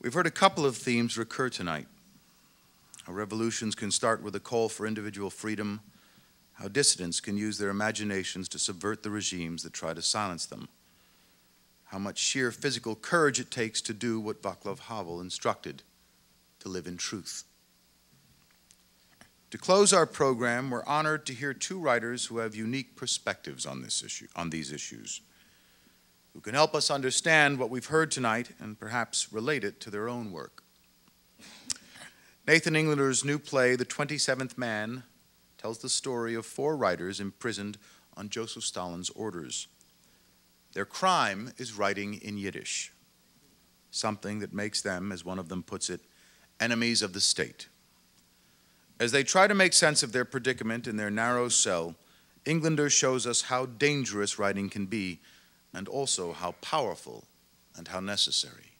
We've heard a couple of themes recur tonight. How revolutions can start with a call for individual freedom, how dissidents can use their imaginations to subvert the regimes that try to silence them, how much sheer physical courage it takes to do what Václav Havel instructed, to live in truth. To close our program, we're honored to hear two writers who have unique perspectives on these issues, who can help us understand what we've heard tonight and perhaps relate it to their own work. Nathan Englander's new play, The 27th Man, tells the story of four writers imprisoned on Joseph Stalin's orders. Their crime is writing in Yiddish, something that makes them, as one of them puts it, enemies of the state. As they try to make sense of their predicament in their narrow cell, Englander shows us how dangerous writing can be, and also how powerful and how necessary.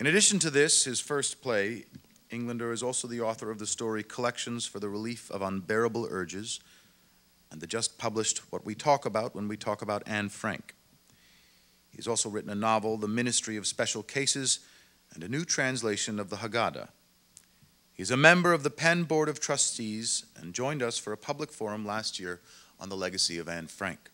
In addition to this, his first play, Englander is also the author of the story Collections for the Relief of Unbearable Urges, and the just published What We Talk About When We Talk About Anne Frank. He's also written a novel, The Ministry of Special Cases, and a new translation of the Haggadah. He's a member of the Penn Board of Trustees and joined us for a public forum last year on the legacy of Anne Frank.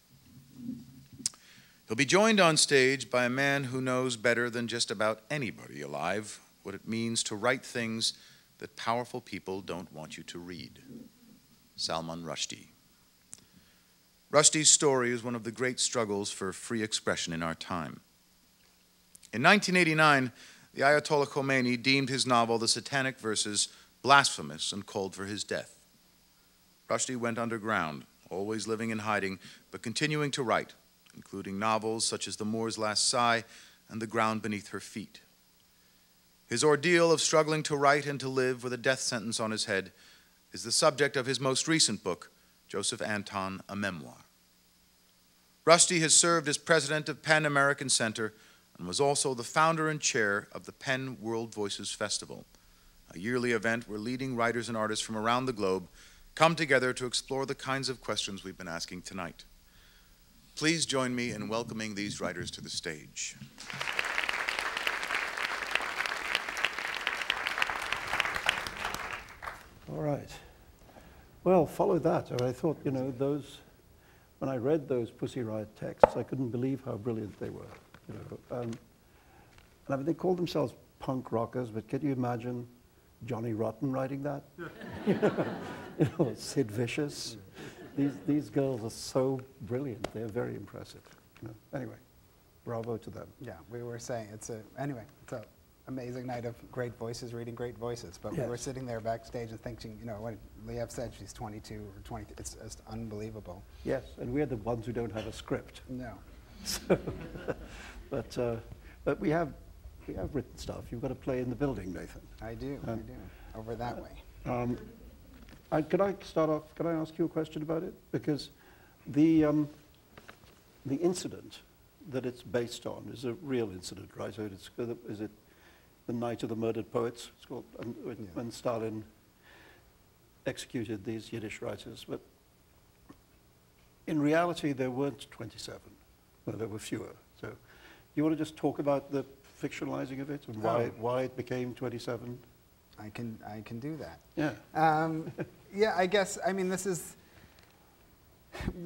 He'll be joined on stage by a man who knows better than just about anybody alive what it means to write things that powerful people don't want you to read. Salman Rushdie. Rushdie's story is one of the great struggles for free expression in our time. In 1989, the Ayatollah Khomeini deemed his novel The Satanic Verses blasphemous and called for his death. Rushdie went underground, always living in hiding, but continuing to write, including novels such as The Moor's Last Sigh and The Ground Beneath Her Feet. His ordeal of struggling to write and to live with a death sentence on his head is the subject of his most recent book, Joseph Anton, A Memoir. Rushdie has served as president of Penn American Center and was also the founder and chair of the Penn World Voices Festival, a yearly event where leading writers and artists from around the globe come together to explore the kinds of questions we've been asking tonight. Please join me in welcoming these writers to the stage. All right. Well, follow that. I thought, you know, when I read those Pussy Riot texts, I couldn't believe how brilliant they were. You know, and I mean, they called themselves punk rockers, but can you imagine Johnny Rotten writing that? You know, Sid Vicious. These girls are so brilliant. They're very impressive. You know? Anyway, bravo to them. Yeah, we were saying it's an amazing night of great voices reading great voices. But yes. We were sitting there backstage and thinking, you know, what Liev said, she's 22 or 20. It's just unbelievable. Yes, and we're the ones who don't have a script. No. So, but we have written stuff. You've got to play in the building, Nathan. I do. Over that way. Can I start off? Can I ask you a question about it? Because the incident that it's based on is a real incident, right? So is it the Night of the Murdered Poets? It's called when Stalin executed these Yiddish writers. But in reality, there weren't 27. Well, there were fewer. So, you want to just talk about the fictionalizing of it and why it became 27? I can do that. Yeah. Yeah, I guess, I mean, this is,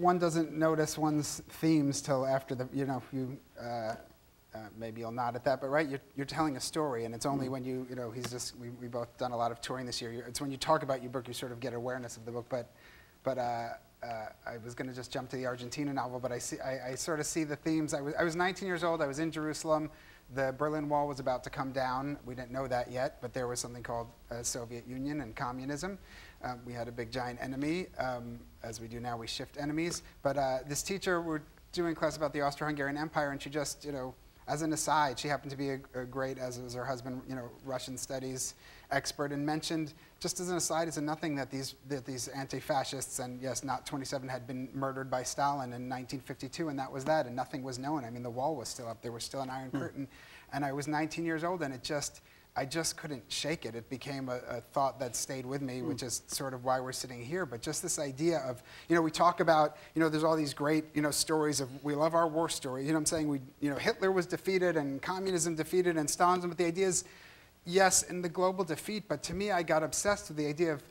one doesn't notice one's themes till after the, you know, maybe you'll nod at that, but right, you're telling a story, and it's only when you know, we both done a lot of touring this year, it's when you talk about your book, you sort of get awareness of the book, but I was going to just jump to the Argentina novel, but I sort of see the themes. I was 19 years old, I was in Jerusalem. The Berlin Wall was about to come down. We didn't know that yet, but there was something called Soviet Union and communism. We had a big giant enemy. As we do now, we shift enemies. But this teacher, we're doing class about the Austro-Hungarian Empire, and she just, you know, as an aside, she happened to be a great, as was her husband, you know, Russian studies expert, and mentioned, just as an aside, as a nothing, that these anti-fascists, and yes, not 27, had been murdered by Stalin in 1952, and that was that, and nothing was known. I mean, the wall was still up. There was still an Iron Curtain. And I was 19 years old, and it just, I just couldn't shake it. It became a thought that stayed with me, which is sort of why we're sitting here. But just this idea of, we talk about, there's all these great, stories of, we love our war story. You know what I'm saying? Hitler was defeated and communism defeated and Stalinism. But the idea is, yes, in the global defeat. But to me, I got obsessed with the idea of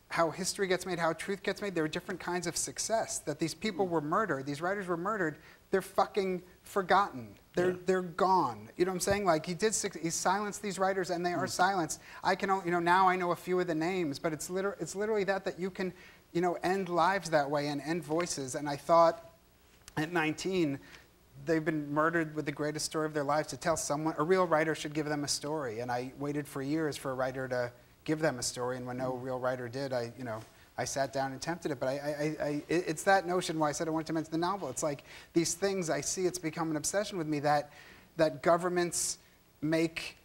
how history gets made, how truth gets made. There are different kinds of success. That these people were murdered, these writers were murdered. They're fucking forgotten. They're gone. You know what I'm saying? Like he silenced these writers, and they are silenced. I can, now I know a few of the names, but it's literally that you can, end lives that way and end voices. And I thought, at 19, they've been murdered with the greatest story of their lives to tell someone. A real writer should give them a story, and I waited for years for a writer to give them a story. And when no real writer did, I sat down and attempted it, but it's that notion why I said I wanted to mention the novel. It's like these things I see, it's become an obsession with me that governments make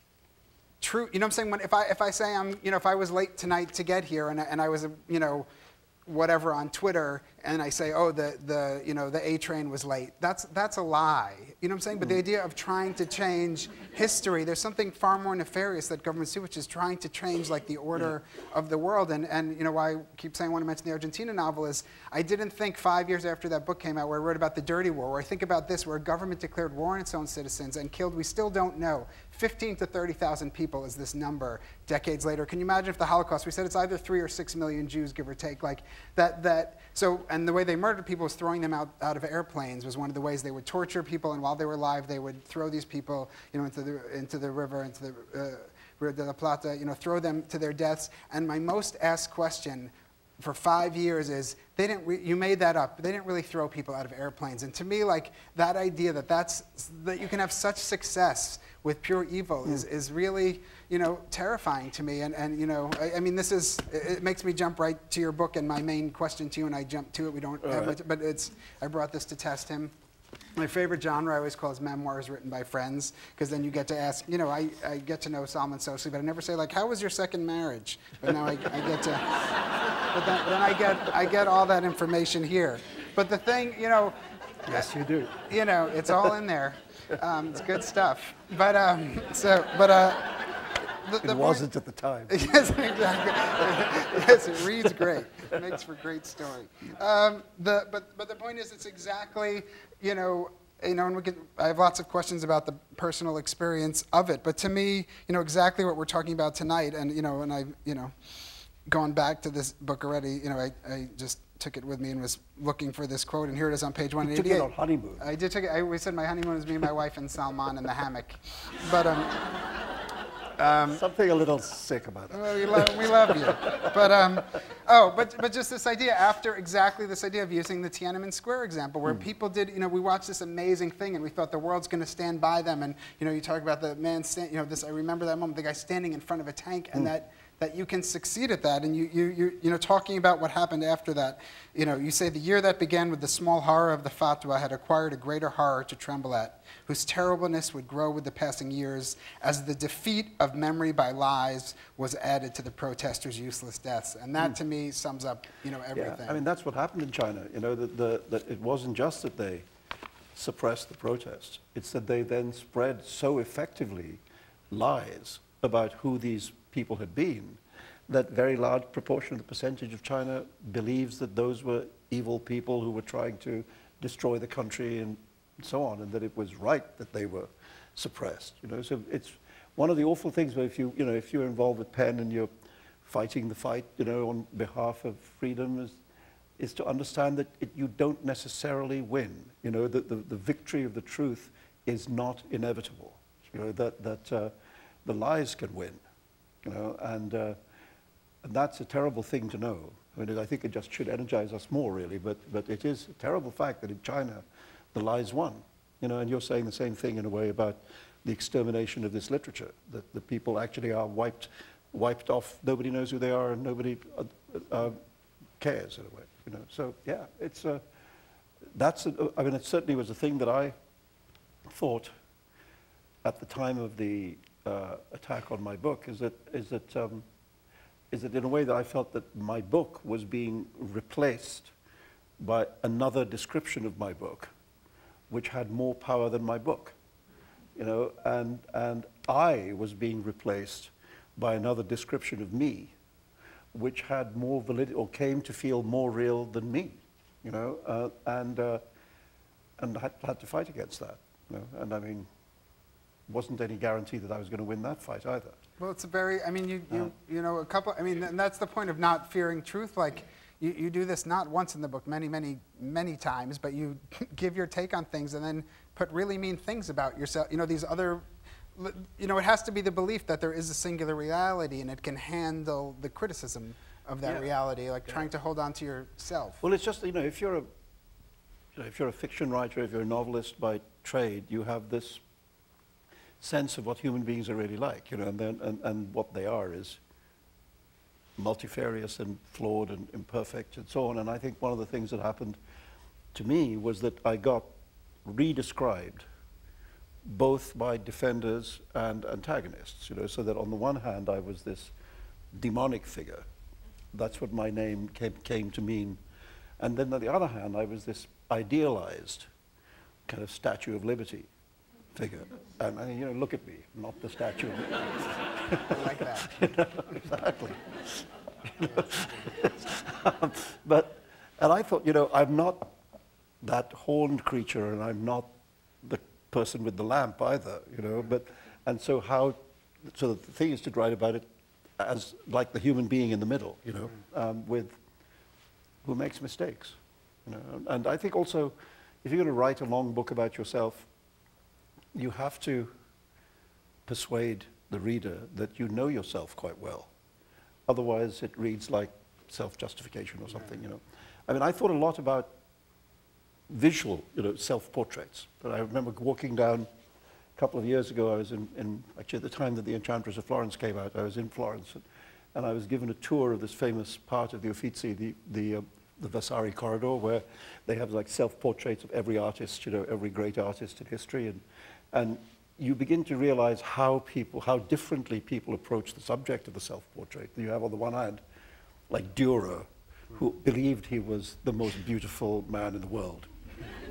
true, you know what I'm saying? If I say if I was late tonight to get here and I was, whatever on Twitter, and I say, oh, the A train was late. That's a lie. You know what I'm saying? But the idea of trying to change history, there's something far more nefarious that governments do, which is trying to change like the order of the world. And why I keep saying I want to mention the Argentina novel is I didn't think 5 years after that book came out where I wrote about the dirty war, where I think about this, where a government declared war on its own citizens and killed, we still don't know, 15 to 30,000 people is this number decades later. Can you imagine if the Holocaust, we said it's either 3 or 6 million Jews, give or take, like so, and the way they murdered people was throwing them out of airplanes was one of the ways they would torture people, and while they were alive, they would throw these people, into the river, into the Rio de la Plata, throw them to their deaths. And my most asked question for 5 years is, you made that up. They didn't really throw people out of airplanes. And to me, like that idea that you can have such success with pure evil is really, terrifying to me. And I mean, it makes me jump right to your book and my main question to you, and I jump to it. We don't have much, but I brought this to test him. My favorite genre I always call is memoirs written by friends, because then you get to ask, I get to know Salman socially, but I never say, like, how was your second marriage? But now I get to, but then I get all that information here. But the thing, Yes, you do. It's all in there. It's good stuff. But, it wasn't at the time. Yes, exactly. Yes, it reads great. It makes for a great story. But the point is, it's exactly, and I have lots of questions about the personal experience of it. But to me, exactly what we're talking about tonight, and and I've gone back to this book already. I just took it with me and was looking for this quote, and here it is on page 188. You took it on honeymoon. I did take it. I always said my honeymoon was me, my wife, and Salman in the hammock. But something a little sick about it. Well, we love you. But but just this idea, exactly this idea of using the Tiananmen Square example, where people did, we watched this amazing thing and we thought the world's going to stand by them, and you talk about the man, I remember that moment, the guy standing in front of a tank, and that you can succeed at that, and you talking about what happened after that, you say the year that began with the small horror of the fatwa had acquired a greater horror to tremble at, whose terribleness would grow with the passing years as the defeat of memory by lies was added to the protesters' useless deaths. And that to me sums up everything. Yeah, I mean, that's what happened in China. That it wasn't just that they suppressed the protests, it's that they then spread so effectively lies about who these people had been, that very large proportion of the percentage of China believes that those were evil people who were trying to destroy the country and so on, and that it was right that they were suppressed. So it's one of the awful things where if you're involved with pen and you're fighting the fight, on behalf of freedom, is to understand that you don't necessarily win. The victory of the truth is not inevitable. That the lies can win. And that's a terrible thing to know. I mean, I think it just should energize us more, really. But it is a terrible fact that in China, the lies won. And you're saying the same thing in a way about the extermination of this literature, that the people actually are wiped off. Nobody knows who they are, and nobody cares in a way. So yeah, it's I mean, it certainly was a thing that I thought at the time of the attack on my book, is that in a way that I felt that my book was being replaced by another description of my book, which had more power than my book, and I was being replaced by another description of me, which had more validity or came to feel more real than me, you know, and I had to fight against that, you know, and I mean, wasn't any guarantee that I was going to win that fight either. Well, it's a very, I mean, you know, a couple, I mean, and that's the point of not fearing truth. Like, you do this not once in the book, many times, but you give your take on things and then put really mean things about yourself. You know, these other, you know, it has to be the belief that there is a singular reality and it can handle the criticism of that reality, like trying to hold on to yourself. Well, it's just, you know, if you're a fiction writer, if you're a novelist by trade, you have this sense of what human beings are really like, you know, and what they are is multifarious and flawed and imperfect and so on. And I think one of the things that happened to me was that I got redescribed both by defenders and antagonists, you know, so that on the one hand I was this demonic figure. That's what my name came to mean. And then on the other hand, I was this idealized kind of Statue of Liberty figure. And you know, look at me, not the Statue of Liberty. I like that. You know, exactly. You know, and I thought, you know, I'm not that horned creature, and I'm not the person with the lamp either, you know. So the thing is to write about it as like the human being in the middle, you know, who makes mistakes, you know. And I think also, if you're going to write a long book about yourself, you have to persuade the reader that you know yourself quite well. Otherwise, it reads like self-justification or something, you know. I mean, I thought a lot about visual, you know, self-portraits. But I remember walking down a couple of years ago, I was actually at the time that The Enchantress of Florence came out, I was in Florence, and I was given a tour of this famous part of the Uffizi, the Vasari corridor, where they have like self-portraits of every artist, you know, every great artist in history, and you begin to realize how differently people approach the subject of the self-portrait. You have on the one hand, like Dürer, who believed he was the most beautiful man in the world,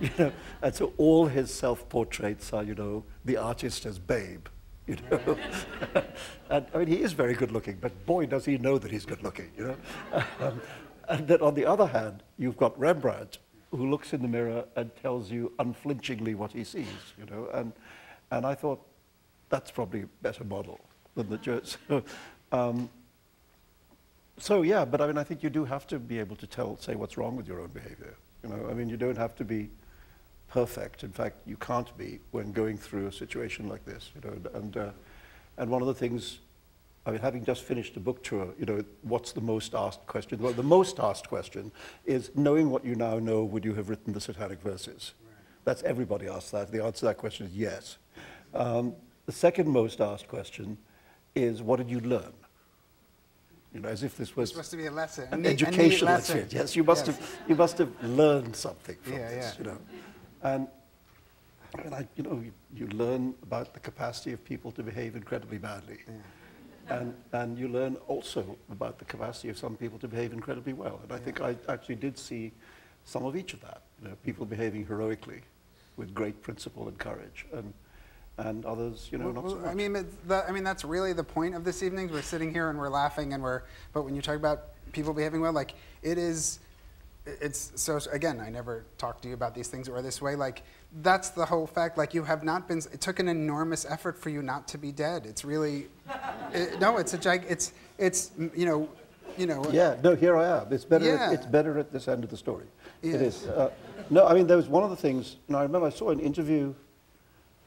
you know, and so all his self-portraits are, you know, the artist as babe, you know. And I mean, he is very good-looking, but boy, does he know that he's good-looking, you know. And then on the other hand, you've got Rembrandt, who looks in the mirror and tells you unflinchingly what he sees, you know. And I thought, that's probably a better model than the Jews. So yeah, but I mean, I think you do have to be able to say what's wrong with your own behavior. You know, I mean, you don't have to be perfect. In fact, you can't be when going through a situation like this, you know. And one of the things, I mean, having just finished a book tour, you know, what's the most asked question? Well, the most asked question is, knowing what you now know, would you have written the Satanic Verses? Right. That's everybody asks that. The answer to that question is yes. The second most asked question is, what did you learn? You know, as if this was supposed to be a lesson, an educational experience. Yes, you must have learned something from this. You know, and you know, you learn about the capacity of people to behave incredibly badly, and you learn also about the capacity of some people to behave incredibly well. And I think I actually did see some of each of that. You know, people behaving heroically, with great principle and courage, and others, you know, not so much. I mean, that's really the point of this evening. We're sitting here and we're laughing, but when you talk about people behaving well, like, it's so, again, I never talked to you about these things that were this way. Like, that's the whole fact. Like, you have not been, it took an enormous effort for you not to be dead. It's really, it's, you know. Yeah, no, here I am. It's better, it's better at this end of the story. Yes. It is. No, I mean, there was one of the things, you know, I remember I saw an interview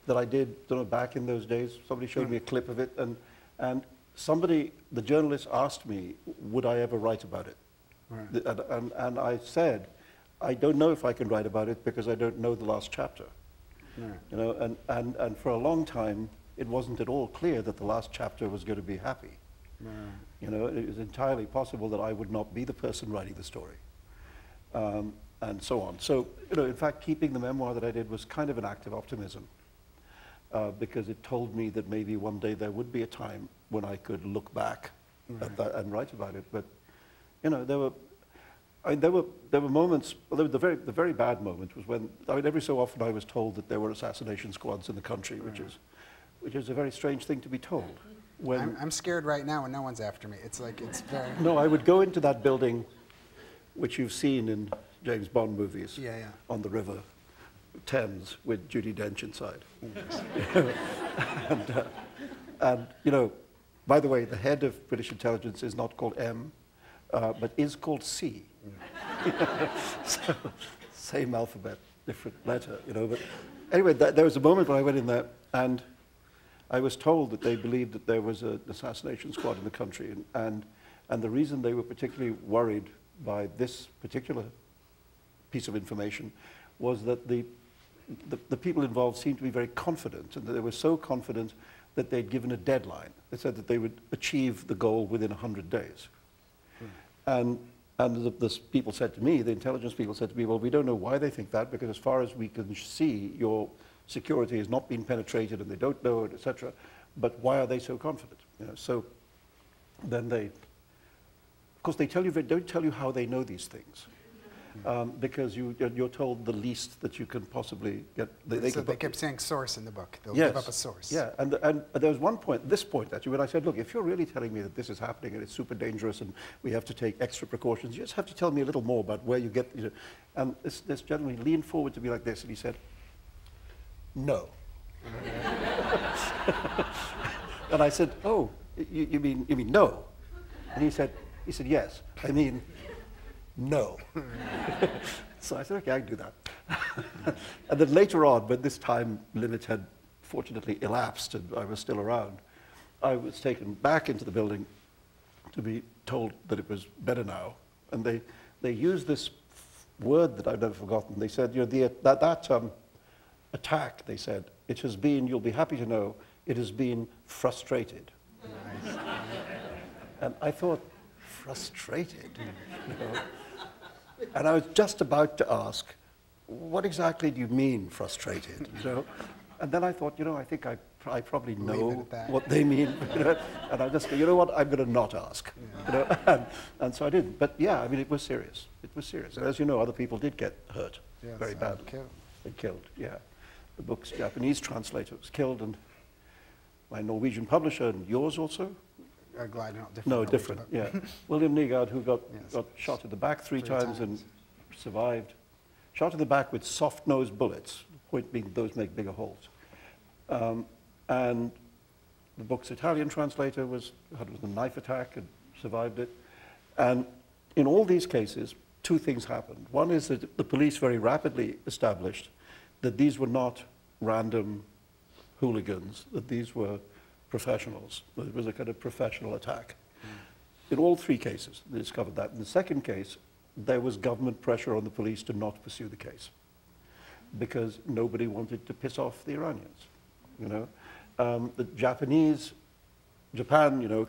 that I did, don't know, back in those days. Somebody showed me a clip of it, and the journalist asked me, would I ever write about it? Right. And I said, I don't know if I can write about it because I don't know the last chapter. Right. You know, and for a long time, it wasn't at all clear that the last chapter was going to be happy. Right. You know, it was entirely possible that I would not be the person writing the story, and so on. So, you know, in fact, keeping the memoir that I did was kind of an act of optimism. Because it told me that maybe one day there would be a time when I could look back at that and write about it. But, you know, there were moments. Well, the very bad moment was when, I mean, every so often I was told that there were assassination squads in the country, which is a very strange thing to be told. when... I'm scared right now and no one's after me. It's like, it's very... No, I would go into that building, which you've seen in James Bond movies, Yeah, yeah. on the River Thames with Judi Dench inside. And, you know, by the way, the head of British intelligence is not called M, but is called C. So, same alphabet, different letter, you know. But anyway, there was a moment when I went in there, and I was told that they believed that there was an assassination squad in the country, and the reason they were particularly worried by this particular piece of information was that the people involved seemed to be very confident, and that they were so confident that they'd given a deadline. They said that they would achieve the goal within 100 days. And the people said to me, the intelligence people said to me, well, we don't know why they think that, because as far as we can see, your security has not been penetrated and they don't know it, etc. But why are they so confident? You know, so then they, of course, they don't tell you how they know these things. Because you're told the least that you can possibly get. They kept saying source in the book. They'll yes, give up a source. Yeah, and there was one point, this point actually, when I said, look, if you're really telling me that this is happening and it's super dangerous and we have to take extra precautions, you just have to tell me a little more about where you get, you know. And this gentleman leaned forward to me like this, and he said, no. And I said, oh, you mean no? And he said, yes, I mean, no. So I said, okay, I can do that. And then later on, when this time limit had fortunately elapsed and I was still around, I was taken back into the building to be told that it was better now. And they used this word that I've never forgotten. They said, you know, that attack, they said, it has been, you'll be happy to know, it has been frustrated. Nice. And I thought, frustrated? You know? And I was just about to ask, what exactly do you mean frustrated? You know? And then I thought, you know, I think I probably know what they mean. You know? And I just go, you know what, I'm going to not ask. Yeah. You know? And so I didn't. But yeah, I mean, it was serious. It was serious. And as you know, other people did get hurt very badly. Killed, yeah. The book's Japanese translator was killed, and my Norwegian publisher, and yours also? Glad not different. No, different, yeah. William Nygaard, who got shot in the back three times and survived. Shot in the back with soft-nosed bullets, the point being those make bigger holes. And the book's Italian translator had a knife attack and survived it. And in all these cases, two things happened. One is that the police very rapidly established that these were not random hooligans, that these were professionals. It was a kind of professional attack. In all three cases, they discovered that. In the second case, there was government pressure on the police to not pursue the case because nobody wanted to piss off the Iranians. You know, the Japan, you know,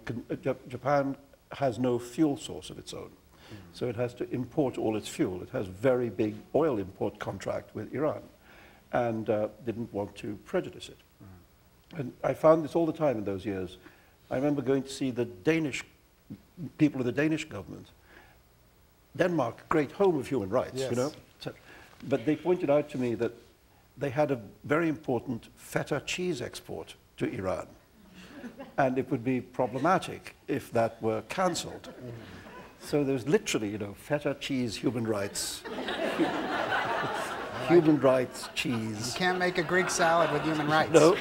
Japan has no fuel source of its own, so it has to import all its fuel. It has a very big oil import contract with Iran, and didn't want to prejudice it. And I found this all the time in those years. I remember going to see the Danish people of the Danish government. Denmark, great home of human rights, yes. You know. But they pointed out to me that they had a very important feta cheese export to Iran. And it would be problematic if that were cancelled. So there was literally, you know, feta cheese, human rights. Human rights, cheese. You can't make a Greek salad with human rights. No,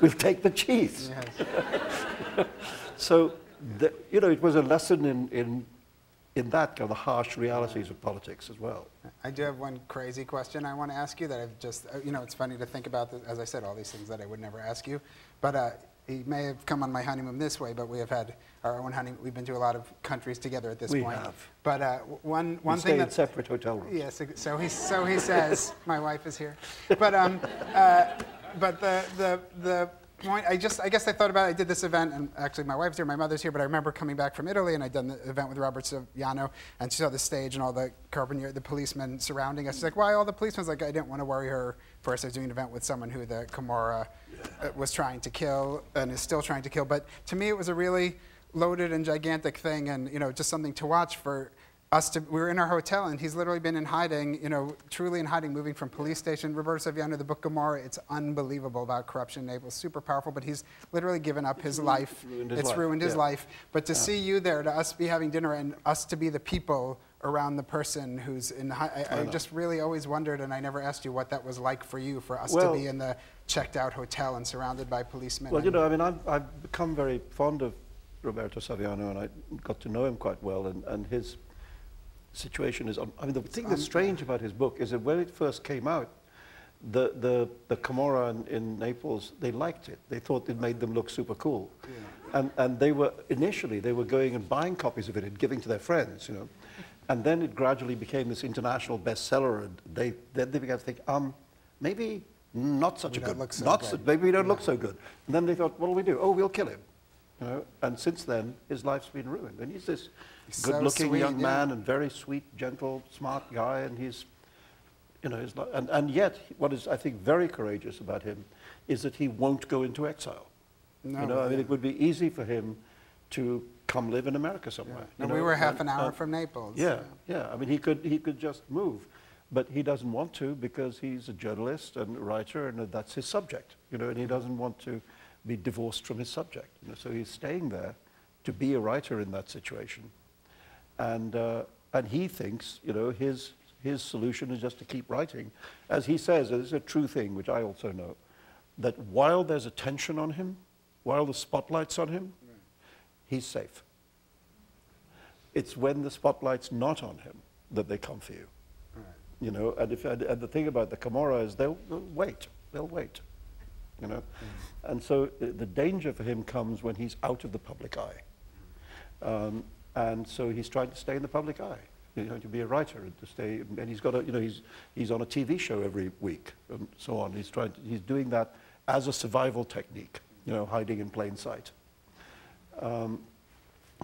we'll take the cheese. Yes. So, you know, it was a lesson in that kind of the harsh realities of politics as well. I do have one crazy question I want to ask you that I've just, you know, it's funny to think about, as I said, all these things that I would never ask you. But he may have come on my honeymoon this way, but we have had our own honeymoon. We've been to a lot of countries together at this point. We have. But one we thing stay that... in separate hotel rooms. Yes, so he says. My wife is here. But the point, I guess I thought about it. I did this event, and actually my wife's here, my mother's here, but I remember coming back from Italy, and I'd done the event with Robert Saviano, and she saw the stage and all the the policemen surrounding us. She's like, why all the policemen? I was like, I didn't want to worry her. First, I was doing an event with someone who the Camorra was trying to kill and is still trying to kill. But to me, it was a really loaded and gigantic thing, and you know, just something to watch for we were in our hotel, and he's literally been in hiding, truly in hiding, moving from police station. Roberto Saviano, the Book of Gomorrah, it's unbelievable about corruption in Naples, super powerful, but he's literally given up his life. It's ruined his life. But to see you there, to us be having dinner, and us to be the people around the person who's in I just really always wondered, and I never asked you what that was like for you, for us to be in the checked out hotel and surrounded by policemen. Well, I mean, I've become very fond of Roberto Saviano, and I got to know him quite well, and his situation is, I mean, the thing that's strange about his book is that when it first came out, the Camorra in Naples, they liked it. They thought it made them look super cool. Yeah. And they were, initially, they were going and buying copies of it and giving to their friends, And then it gradually became this international bestseller, and then they began to think, maybe not such a good, maybe we don't look so good. And then they thought, what will we do? Oh, we'll kill him. And since then, his life's been ruined. And he's this good-looking so young man and very sweet, gentle, smart guy, and he's, and yet, what is, I think, very courageous about him is that he won't go into exile. No, I mean, it would be easy for him to come live in America somewhere. Yeah. And we were half an hour from Naples. Yeah. I mean, he could just move, but he doesn't want to because he's a journalist and a writer, and that's his subject. And he doesn't want to be divorced from his subject. So he's staying there to be a writer in that situation, and he thinks his solution is just to keep writing, as he says. This is a true thing, which I also know, that while there's attention on him, while the spotlight's on him, he's safe. It's when the spotlight's not on him that they come for you. Right. And the thing about the Camorra is they'll wait. And so the danger for him comes when he's out of the public eye. And so he's trying to stay in the public eye. To be a writer and to stay, and he's got he's on a TV show every week and so on. He's doing that as a survival technique, hiding in plain sight.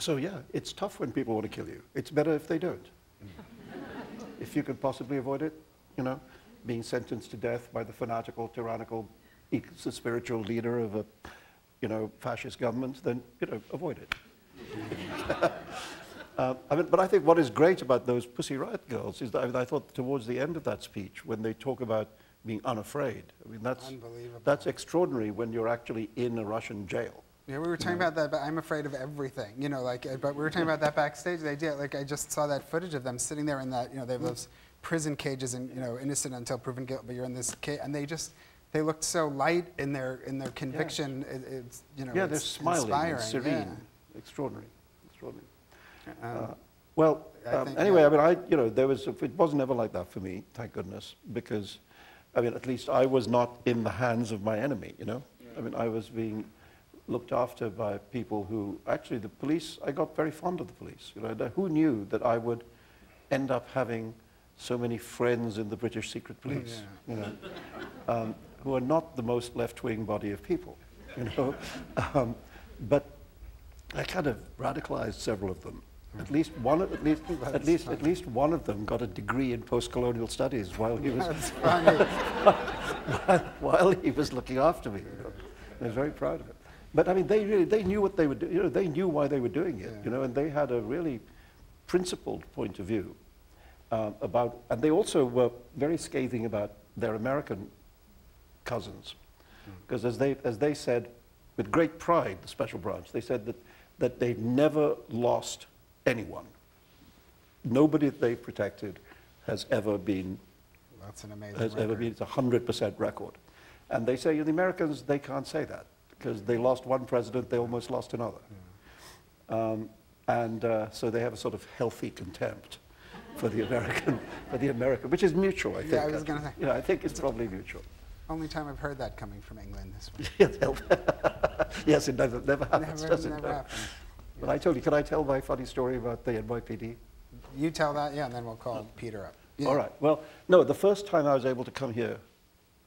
So yeah, it's tough when people want to kill you. It's better if they don't. If you could possibly avoid it, being sentenced to death by the fanatical, tyrannical, spiritual leader of a, fascist government, then, avoid it. But I think what is great about those Pussy Riot girls is that I thought towards the end of that speech, when they talk about being unafraid, that's extraordinary when you're actually in a Russian jail. Yeah, we were talking about that, but I'm afraid of everything, but we were talking about that backstage. The idea, I just saw that footage of them sitting there in that, they have those prison cages and, innocent until proven guilty, but you're in this cage, and they looked so light in their conviction. Yeah. Yeah, they're smiling and serene. Yeah. Extraordinary. Anyway, it wasn't ever like that for me, thank goodness, because, at least I was not in the hands of my enemy, I was being looked after by people who, actually the police, I got very fond of the police. Who knew that I would end up having so many friends in the British secret police, who are not the most left-wing body of people, but I kind of radicalized several of them. At least one of them got a degree in post-colonial studies while he was while he was looking after me. I was very proud of it. But they knew what they were doing. They knew why they were doing it. And they had a really principled point of view about. And they also were very scathing about their American cousins, because as they said, with great pride, the Special Branch, they said that they've never lost anyone. Nobody that they've protected has ever been. That's an amazing record. It's a 100% record. And they say, the Americans, they can't say that, because they lost one president, they almost lost another. Yeah. So they have a sort of healthy contempt for the American, which is mutual, I think. Yeah, I was going to say. I think it's probably mutual. Only time I've heard that coming from England this way. Yes, it never happens, does it? Never happens. But I told you, can I tell my funny story about the NYPD? You tell that, yeah, and then we'll call Peter up. Yeah. All right. Well, no, the first time I was able to come here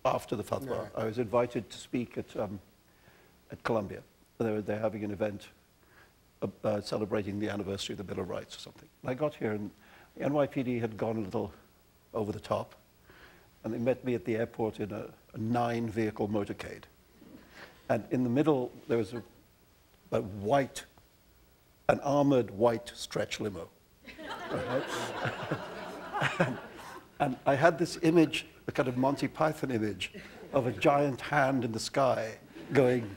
after the fatwa, right. I was invited to speak at Columbia. They're having an event celebrating the anniversary of the Bill of Rights or something. And I got here, and the NYPD had gone a little over the top, and they met me at the airport in a 9-vehicle motorcade. And in the middle, there was an armored white stretch limo. Right? And I had this image, the kind of Monty Python image, of a giant hand in the sky going.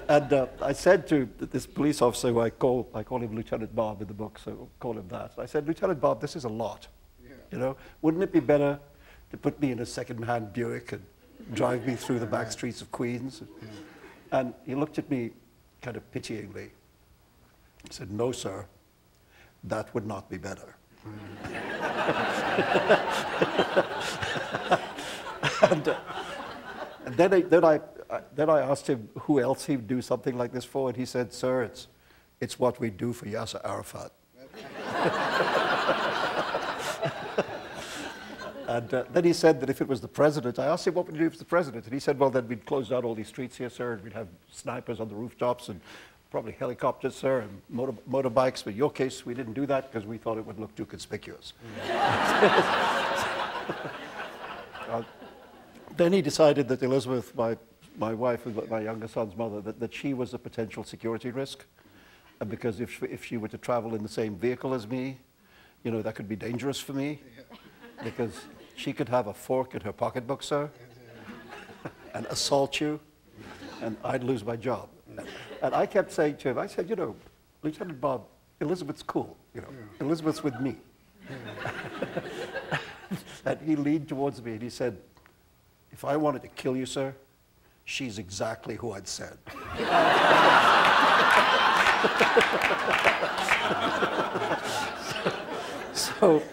And I said to this police officer, who I call him Lieutenant Bob in the book, so I'll call him that. I said, Lieutenant Bob, this is a lot. Yeah. You know, wouldn't it be better to put me in a second-hand Buick and drive me through the back streets of Queens? Yeah. And he looked at me kind of pityingly. He said, no, sir, that would not be better. And then I asked him who else he would do something like this for, and he said, sir, it's what we do for Yasser Arafat. And then he said that if it was the president, I asked him what would you do if it was the president, and he said, well, then we'd close down all these streets here, sir, and we'd have snipers on the rooftops, and probably helicopters, sir, and motorbikes. But in your case, we didn't do that because we thought it would look too conspicuous. Then he decided that Elizabeth, my wife, and my younger son's mother, that she was a potential security risk, and because if she were to travel in the same vehicle as me, you know, that could be dangerous for me, because she could have a fork in her pocketbook, sir, and assault you, and I'd lose my job. And I kept saying to him, I said, you know, Lieutenant Bob, Elizabeth's cool, you know, Elizabeth's with me. And he leaned towards me and he said, if I wanted to kill you, sir, she's exactly who I'd said. So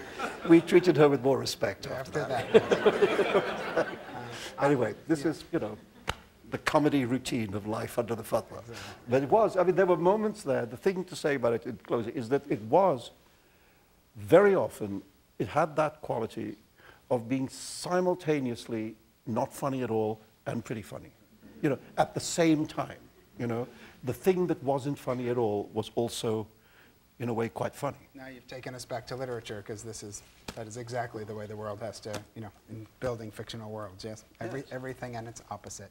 we treated her with more respect after that. Anyway, this is, you know, the comedy routine of life under the fatwa. But it was, I mean, there were moments there. The thing to say about it in closing is that it was very often, it had that quality of being simultaneously not funny at all and pretty funny, you know, at the same time, you know. The thing that wasn't funny at all was also, in a way, quite funny. Now you've taken us back to literature, because that is exactly the way the world has to, you know, in building fictional worlds, yes? Everything and its opposite.